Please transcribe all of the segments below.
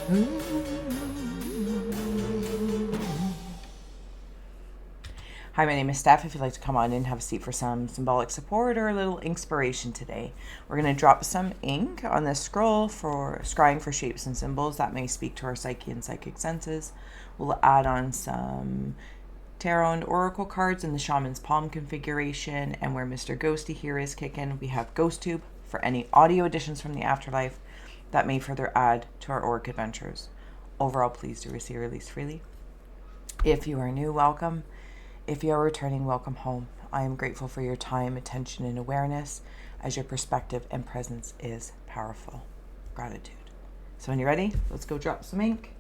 Hi, my name is Steph. If you'd like to come on in and have a seat for some symbolic support or a little inspiration today, we're going to drop some ink on this scroll for scrying for shapes and symbols that may speak to our psyche and psychic senses. We'll add on some tarot and oracle cards in the shaman's palm configuration, and where Mr. Ghosty here is kicking, we have GhostTube for any audio additions from the afterlife that may further add to our auric adventures. Overall, please do receive release freely. If you are new, welcome. If you are returning, welcome home. I am grateful for your time, attention, and awareness, as your perspective and presence is powerful. Gratitude. So when you're ready, let's go drop some ink,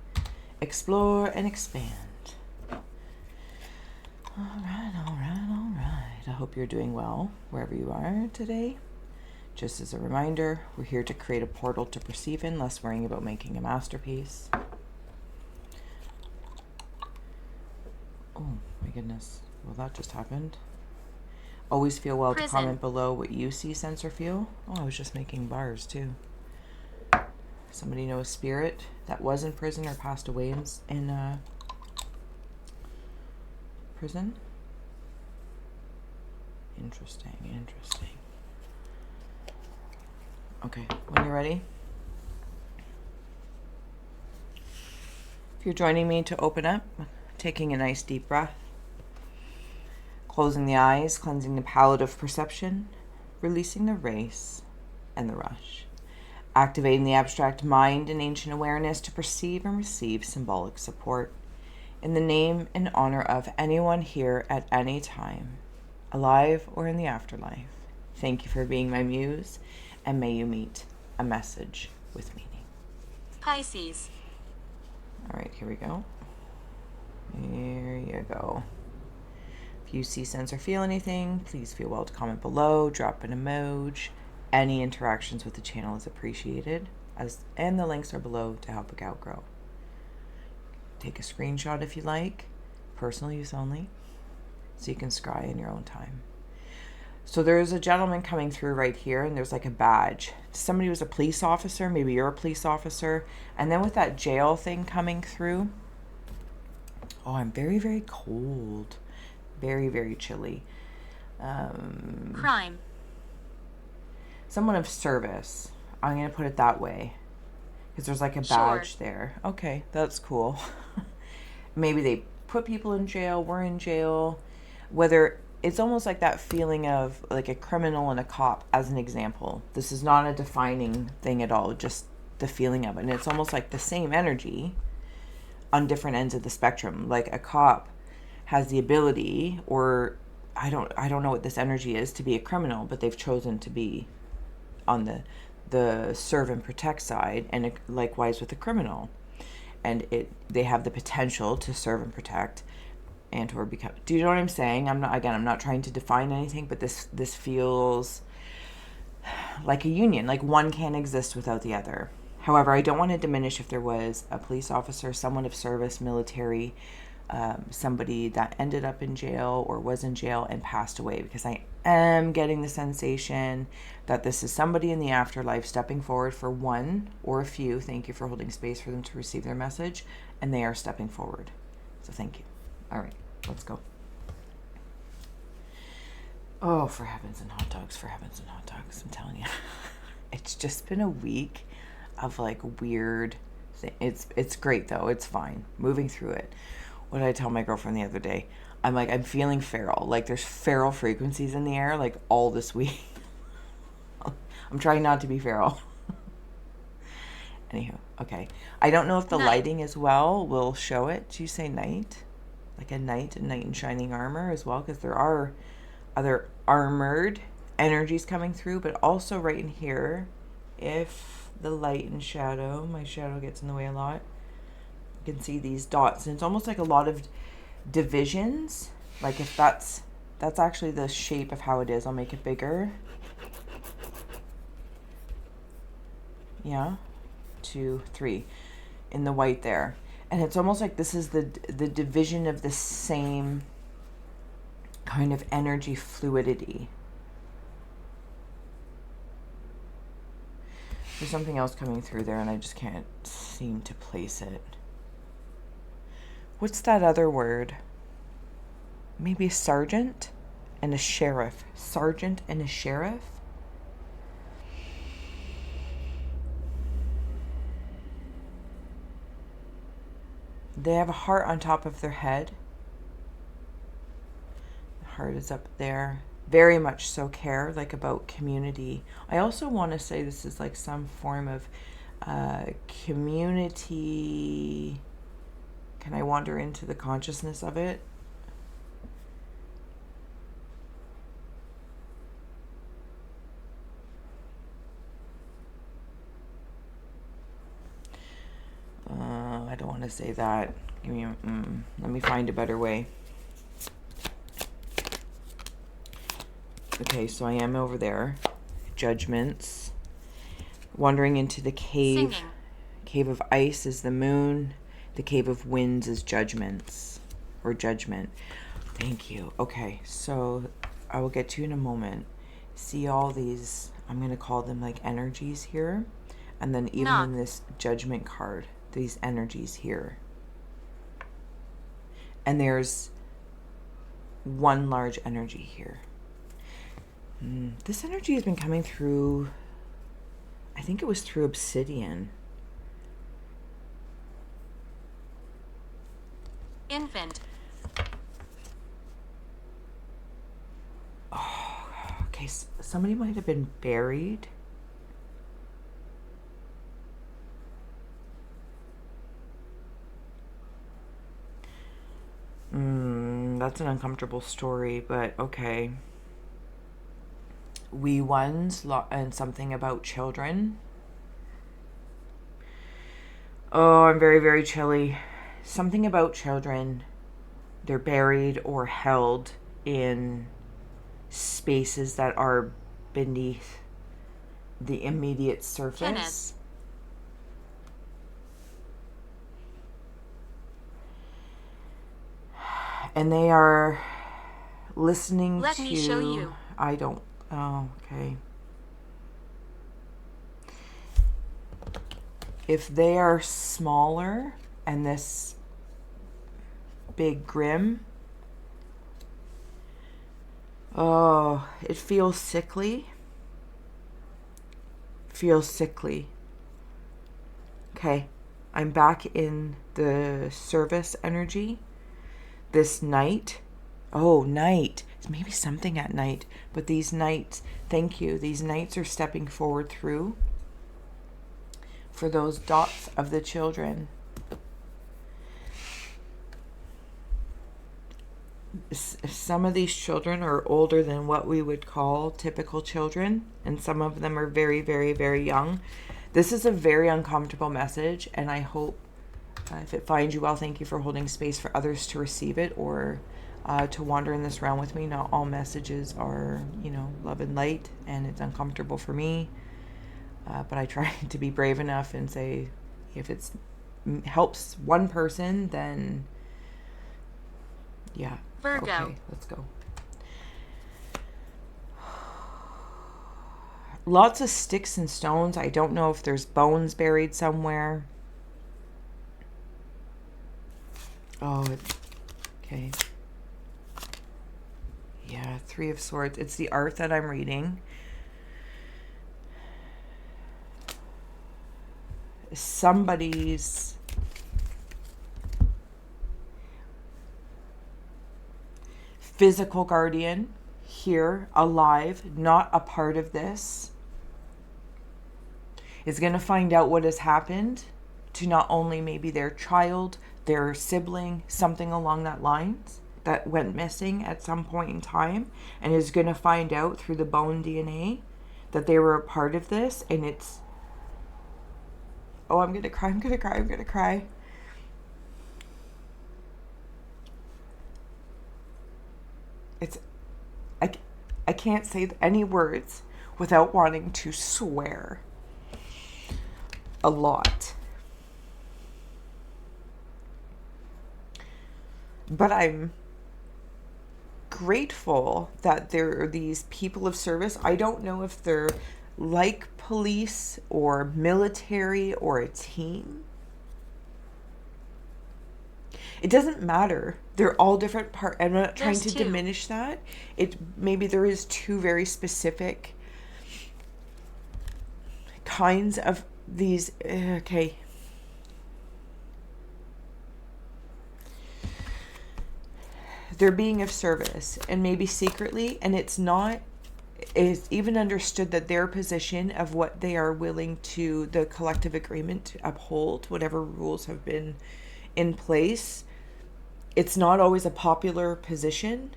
explore, and expand. All right. I hope you're doing well wherever you are today. Just as a reminder, we're here to create a portal to perceive in, less worrying about making a masterpiece. Oh my goodness. Well, that just happened. Always feel well to comment below what you see, sense, or feel. Oh, I was just making bars too. Somebody know a spirit that was in prison or passed away in prison? Interesting. Okay, when you're ready. If you're joining me to open up, taking a nice deep breath, closing the eyes, cleansing the palette of perception, releasing the race and the rush, activating the abstract mind and ancient awareness to perceive and receive symbolic support in the name and honor of anyone here at any time, alive or in the afterlife. Thank you for being my muse, and may you meet a message with meaning. Pisces. All right, here we go. Here you go. If you see, sense, or feel anything, please feel well to comment below, drop an emoji. Any interactions with the channel is appreciated, and the links are below to help account grow. Take a screenshot if you like, personal use only, so you can scry in your own time. So there's a gentleman coming through right here, and there's like a badge. Somebody was a police officer, maybe you're a police officer, and then with that jail thing coming through, oh, I'm very, very cold. Very, very chilly. Crime. Someone of service. I'm going to put it that way. Because there's like a badge there. Okay, that's cool. Maybe they put people in jail, we're in jail. Whether it's almost like that feeling of like a criminal and a cop as an example. This is not a defining thing at all, just the feeling of it. And it's almost like the same energy on different ends of the spectrum. Like a cop has the ability, or I don't know what this energy is, to be a criminal, but they've chosen to be on the serve and protect side, and likewise with the criminal. And they have the potential to serve and protect and or become. Do you know what I'm saying? I'm not trying to define anything, but this feels like a union, like one can't exist without the other. However, I don't want to diminish if there was a police officer, someone of service, military, somebody that ended up in jail or was in jail and passed away, because I am getting the sensation that this is somebody in the afterlife stepping forward for one or a few. Thank you for holding space for them to receive their message, and they are stepping forward. So thank you. All right, let's go. Oh, for heavens and hot dogs, I'm telling you. It's just been a week of like weird things. It's great though. It's fine. Moving through it. What did I tell my girlfriend the other day? I'm feeling feral. Like there's feral frequencies in the air like all this week. I'm trying not to be feral. Anywho, okay. I don't know if the lighting as well will show it. Do you say night? Like a knight in shining armor as well? Because there are other armored energies coming through, but also right in here, if the light and shadow, my shadow gets in the way a lot, you can see these dots, and it's almost like a lot of divisions. Like if that's actually the shape of how it is, I'll make it bigger. Yeah, 2, 3 in the white there, and it's almost like this is the division of the same kind of energy fluidity. There's something else coming through there and I just can't seem to place it. What's that other word? Maybe a sergeant and a sheriff. Sergeant and a sheriff? They have a heart on top of their head. The heart is up there. Very much so care, like about community. I also want to say this is like some form of community. Can I wander into the consciousness of it? I don't want to say that. Let me find a better way. Okay, so I am over there. Judgments. Wandering into the cave. Singing. Cave of ice is the moon. The cave of winds is judgments. Or judgment. Thank you. Okay, so I will get to you in a moment. See all these, I'm going to call them like energies here. And then even Knock. in this judgment card, these energies here. And there's one large energy here. This energy has been coming through, I think it was through obsidian. Infant. Oh, okay, somebody might have been buried. That's an uncomfortable story, but okay. Wee ones and something about children. Oh, I'm very, very chilly. Something about children. They're buried or held in spaces that are beneath the immediate surface. Kenneth. And they are listening Let to... me show you. I don't... Oh, okay. If they are smaller and this big grim, oh, it feels sickly. Feels sickly. Okay, I'm back in the service energy. This night, oh, night. It's maybe something at night, but these nights, thank you, these nights are stepping forward through for those dots of the children. Some of these children are older than what we would call typical children, and some of them are very, very, very young. This is a very uncomfortable message, and I hope if it finds you well, thank you for holding space for others to receive it or to wander in this realm with me. Not all messages are, love and light, and it's uncomfortable for me. But I try to be brave enough and say, if it helps one person, then yeah. Virgo. Okay, let's go. Lots of sticks and stones. I don't know if there's bones buried somewhere. Oh, okay. Yeah, Three of Swords. It's the art that I'm reading. Somebody's physical guardian here, alive, not a part of this, is going to find out what has happened to not only maybe their child, their sibling, something along that lines that went missing at some point in time, and is going to find out through the bone DNA that they were a part of this. And it's, oh, I'm going to cry, I'm going to cry, I'm going to cry. It's, I can't say any words without wanting to swear a lot. But I'm grateful that there are these people of service. I don't know if they're like police or military or a team. It doesn't matter. They're all different part. I'm not trying to diminish that. Maybe there is two very specific kinds of these. Okay. They're being of service, and maybe secretly, and it's even understood that their position of what they are willing to, the collective agreement to uphold, whatever rules have been in place, it's not always a popular position.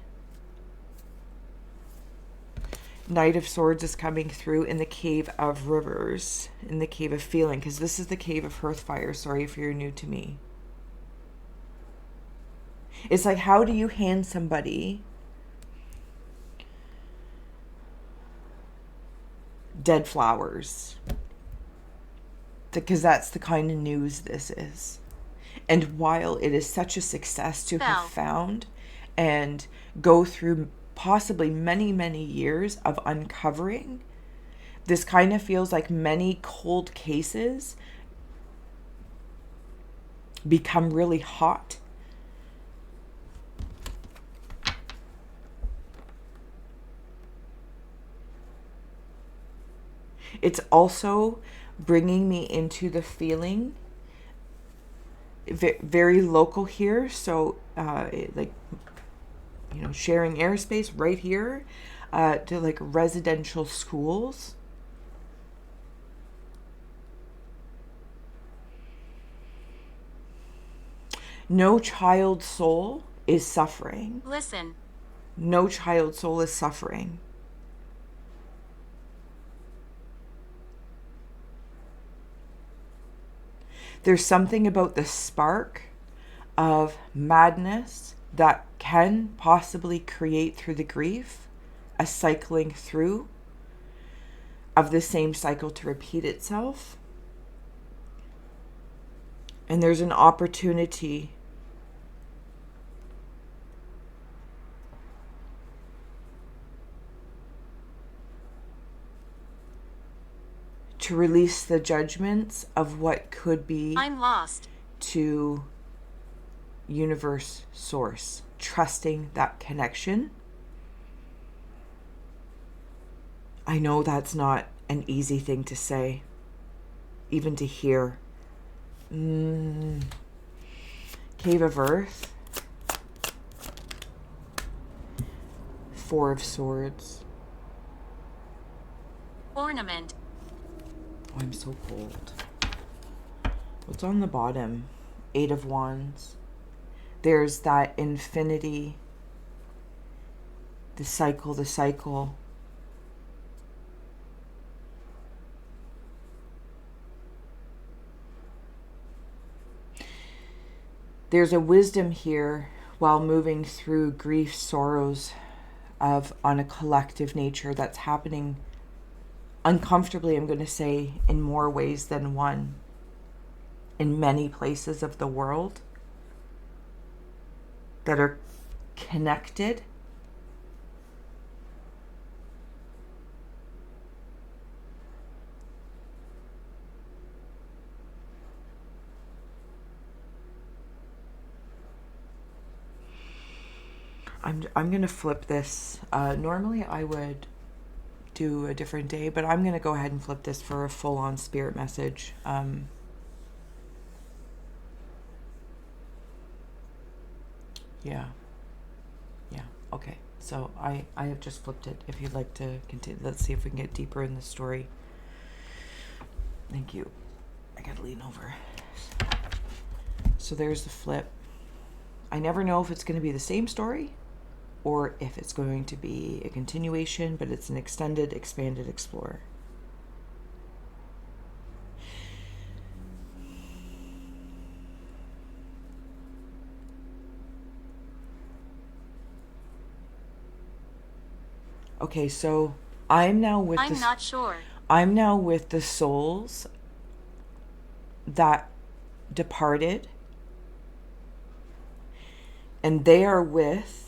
Knight of Swords is coming through in the Cave of Rivers, in the Cave of Feeling, because this is the Cave of Hearthfire. Sorry if you're new to me. It's like, how do you hand somebody dead flowers? Because that's the kind of news this is. And while it is such a success to have found and go through possibly many, many years of uncovering, this kind of feels like many cold cases become really hot. It's also bringing me into the feeling, very local here. So, like, you know, sharing airspace right here, to like residential schools. No child soul is suffering. Listen. No child soul is suffering. There's something about the spark of madness that can possibly create through the grief a cycling through of the same cycle to repeat itself. And there's an opportunity to release the judgments of what could be. I'm lost. To universe source, trusting that connection. I know that's not an easy thing to say, even to hear. Cave of Earth, Four of Swords. Ornament. Oh, I'm so cold. What's on the bottom? Eight of Wands. There's that infinity. The cycle, the cycle. There's a wisdom here while moving through grief, sorrows on a collective nature that's happening uncomfortably, I'm going to say, in more ways than one, in many places of the world that are connected. I'm going to flip this. Normally I would do a different day, but I'm going to go ahead and flip this for a full-on spirit message. Yeah. Okay. So I have just flipped it. If you'd like to continue, let's see if we can get deeper in the story. Thank you. I gotta lean over. So there's the flip. I never know if it's going to be the same story or if it's going to be a continuation, but it's an extended, expanded explorer. Okay, so I'm now with not sure. I'm now with the souls that departed, and they are with.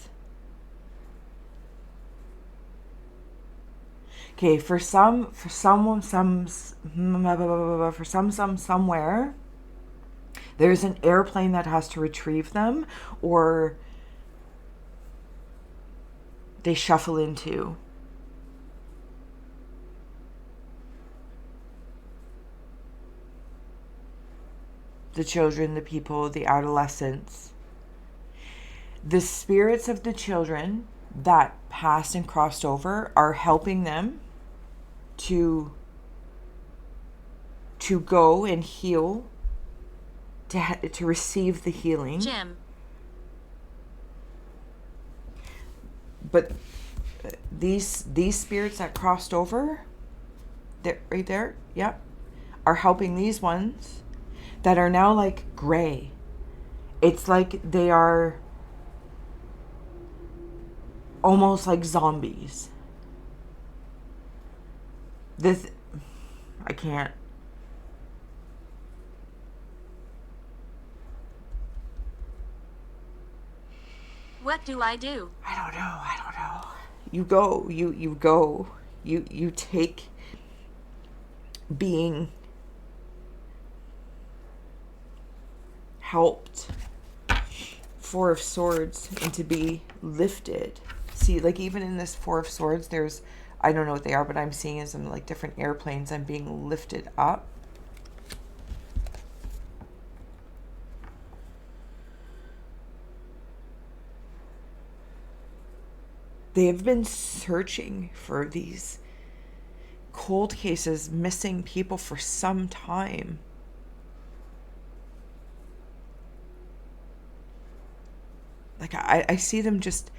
Okay, for somewhere, there's an airplane that has to retrieve them, or they shuffle into. The children, the people, the adolescents. The spirits of the children that passed and crossed over are helping them to go and heal, to receive the healing. Jim. But these spirits that crossed over, right there, yep, are helping these ones that are now like gray. It's like they are almost like zombies. I can't. What do I do? I don't know. You go. You take being helped, Four of Swords, and to be lifted. See, like even in this Four of Swords, there's, I don't know what they are, but I'm seeing as in like different airplanes. I'm being lifted up. They have been searching for these cold cases, missing people for some time. Like I see them just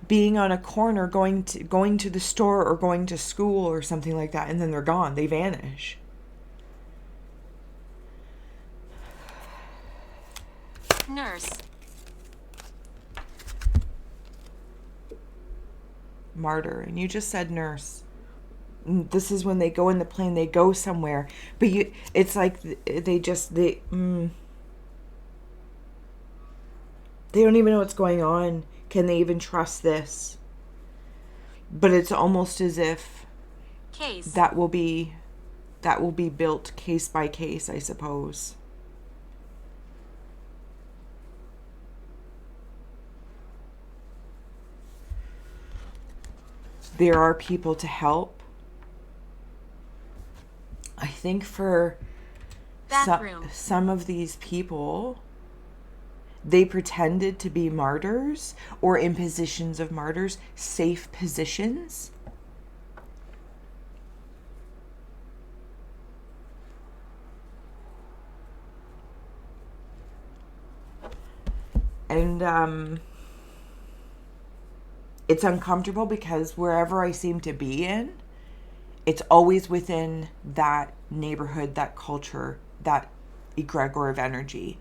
being on a corner, going to the store or going to school or something like that, and then they're gone. They vanish. Nurse. Martyr, and you just said nurse. This is when they go in the plane, they go somewhere, but it's like they don't even know what's going on. Can they even trust this? But it's almost as if Case. that will be built case by case, I suppose. There are people to help. I think for some of these people, they pretended to be martyrs or in positions of martyrs, safe positions. And it's uncomfortable because wherever I seem to be in, it's always within that neighborhood, that culture, that egregor of energy.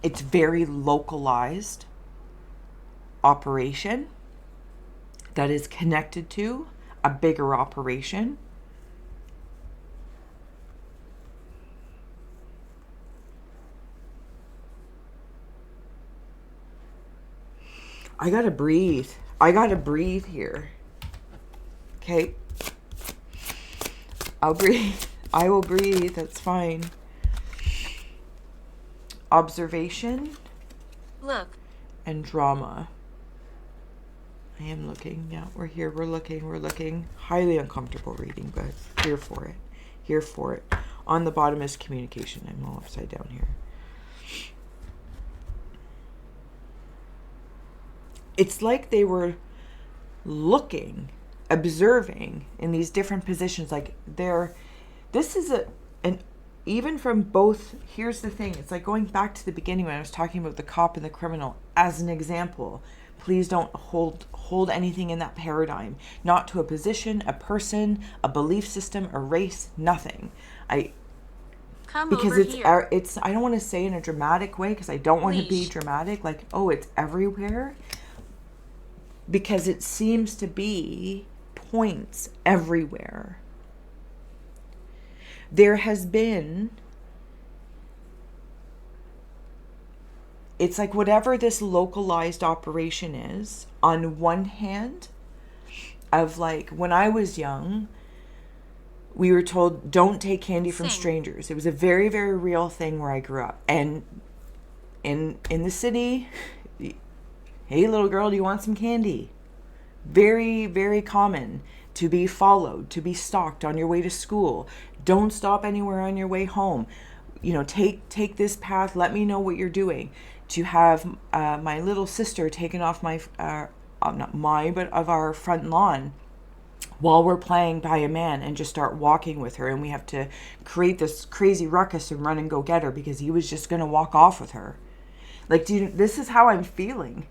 It's very localized operation that is connected to a bigger operation. I gotta breathe. I gotta breathe here. Okay. I'll breathe. I will breathe. That's fine. Observation. Look. And drama. I am looking. Yeah, we're here. We're looking. Highly uncomfortable reading, but here for it. On the bottom is communication. I'm all upside down here. It's like they were looking, observing in these different positions. Like this is even from both, here's the thing. It's like going back to the beginning when I was talking about the cop and the criminal as an example. Please don't hold anything in that paradigm. Not to a position, a person, a belief system, a race, nothing. Because it's I don't want to say in a dramatic way, because I don't want to be dramatic, like, oh, it's everywhere. Because it seems to be points everywhere. There has been it's like whatever this localized operation is, on one hand, of like when I was young, we were told don't take candy from Sing. strangers. It was a very, very real thing where I grew up. And in the city, hey little girl, do you want some candy? Very, very common to be followed, to be stalked on your way to school. Don't stop anywhere on your way home. You know, take this path. Let me know what you're doing. To have my little sister taken off my, not my, but of our front lawn while we're playing by a man and just start walking with her. And we have to create this crazy ruckus and run and go get her because he was just going to walk off with her. Like, this is how I'm feeling.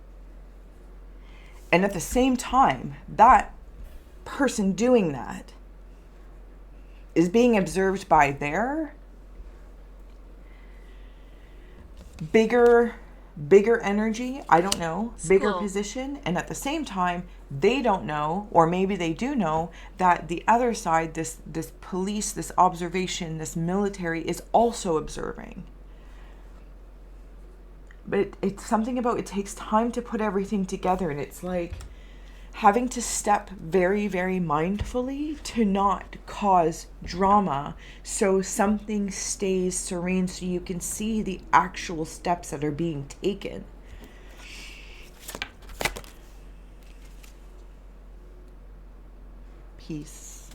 And at the same time, that person doing that is being observed by their bigger energy, I don't know, bigger School. position. And at the same time, they don't know, or maybe they do know, that the other side, this police, this observation, this military is also observing. But it's something about, it takes time to put everything together. And it's like having to step very, very mindfully to not cause drama, so something stays serene, so you can see the actual steps that are being taken. Peace.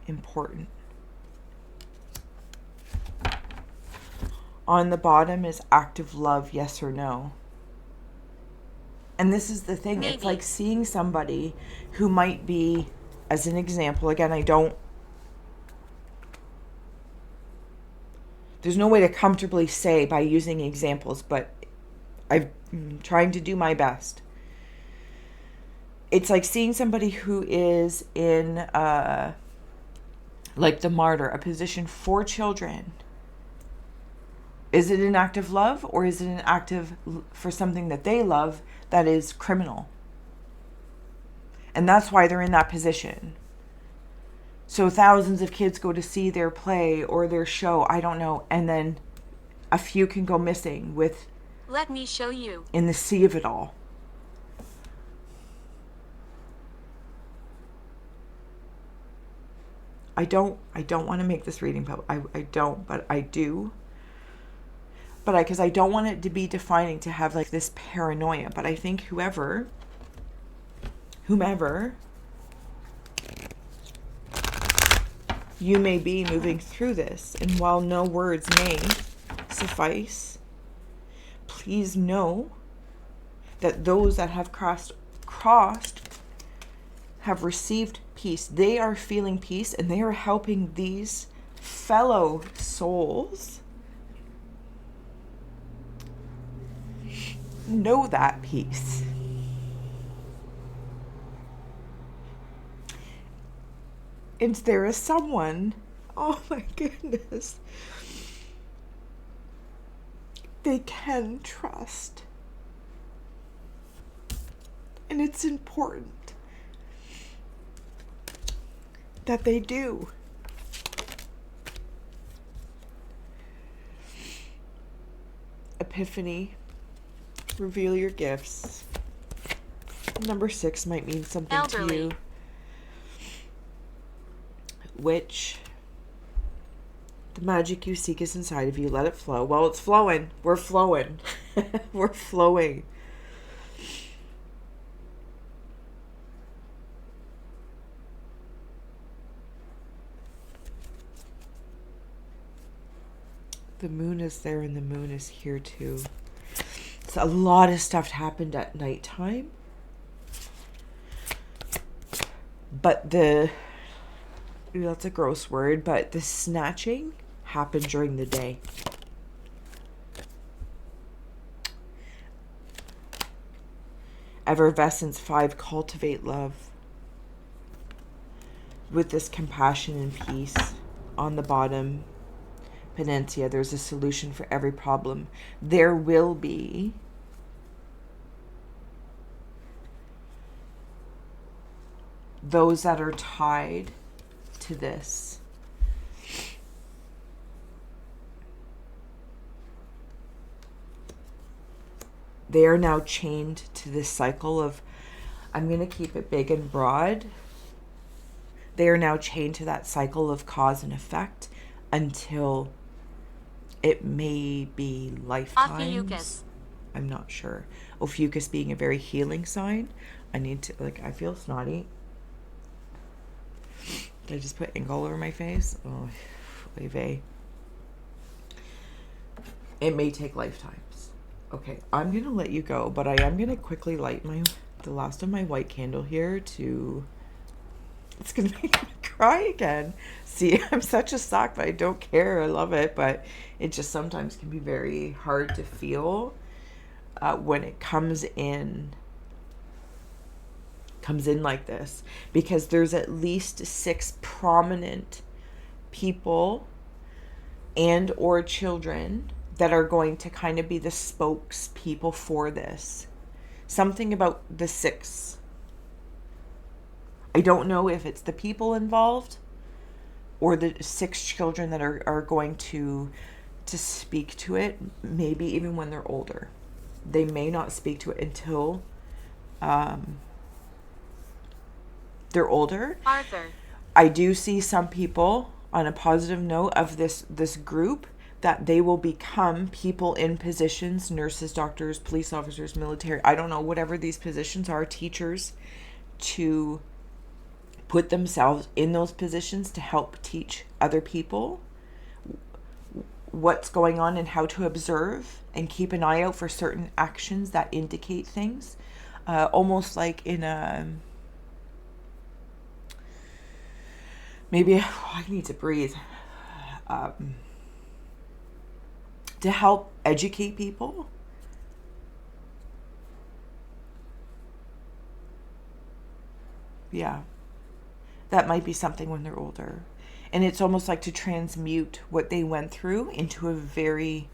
Important. On the bottom is active love, yes or no. And this is the thing. Maybe. It's like seeing somebody who might be, as an example, again, there's no way to comfortably say by using examples, but I'm trying to do my best. It's like seeing somebody who is in, like the martyr, a position for children. Is it an act of love, or is it an act of for something that they love that is criminal? And that's why they're in that position. So thousands of kids go to see their play or their show, I don't know, and then a few can go missing with, Let me show you. in the sea of it all. I don't want to make this reading public. I don't, but I do. But because I don't want it to be defining, to have like this paranoia. But I think whomever, you may be moving through this, and while no words may suffice, please know that those that have crossed have received peace. They are feeling peace, and they are helping these fellow souls know that peace. And there is someone, oh my goodness, they can trust. And it's important that they do. Epiphany. Reveal your gifts. Number 6 might mean something Elderly. to you. Witch. The magic you seek is inside of you. Let it flow. Well, it's flowing. We're flowing. We're flowing. The moon is there, and the moon is here too. So a lot of stuff happened at nighttime. But that's a gross word, but the snatching happened during the day. Effervescence 5, cultivate love. With this compassion and peace. On the bottom, Panacea, there's a solution for every problem. There will be those that are tied to this They are now chained to this cycle of, I'm going to keep it big and broad. They are now chained to that cycle of cause and effect until it may be lifetimes. Ophiuchus. I'm not sure. Ophiuchus being a very healing sign. I need to, like, I feel snotty. Did I just put ink all over my face? Oh, oy vey. It may take lifetimes. Okay, I'm going to let you go, but I am going to quickly light the last of my white candle here to... It's going to make me cry again. See, I'm such a sock, but I don't care. I love it, but it just sometimes can be very hard to feel when it comes in like this, because there's at least 6 prominent people and or children that are going to kind of be the spokespeople for this. Something about the 6. I don't know if it's the people involved or the 6 children that are going to speak to it, maybe even when they're older. They may not speak to it until they're older. Arthur. I do see some people, on a positive note of this group, that they will become people in positions, nurses, doctors, police officers, military, I don't know, whatever these positions are, teachers, to put themselves in those positions to help teach other people what's going on and how to observe and keep an eye out for certain actions that indicate things. Almost like in a... Maybe I need to breathe. To help educate people. Yeah. That might be something when they're older. And it's almost like to transmute what they went through into a very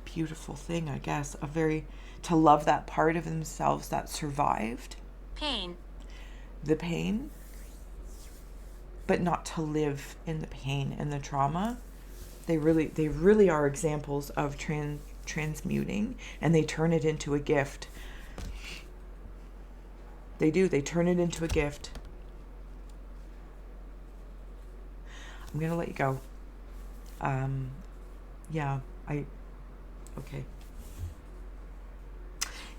beautiful thing, I guess. To love that part of themselves that survived. Pain. The pain. But not to live in the pain and the trauma. They really are examples of transmuting, and they turn it into a gift. They do. They turn it into a gift. I'm going to let you go. Okay.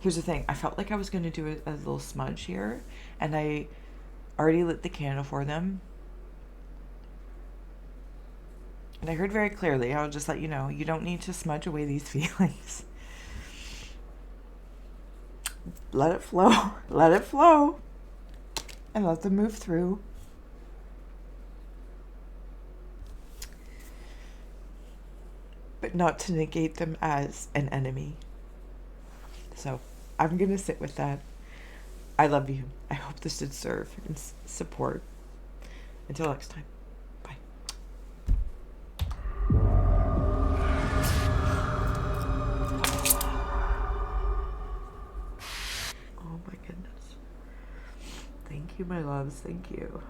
Here's the thing. I felt like I was going to do a little smudge here, and I already lit the candle for them. And I heard very clearly, I'll just let you know, you don't need to smudge away these feelings. Let it flow. Let it flow. And let them move through. But not to negate them as an enemy. So I'm going to sit with that. I love you. I hope this did serve and support. Until next time. Bye. Oh my goodness. Thank you, my loves. Thank you.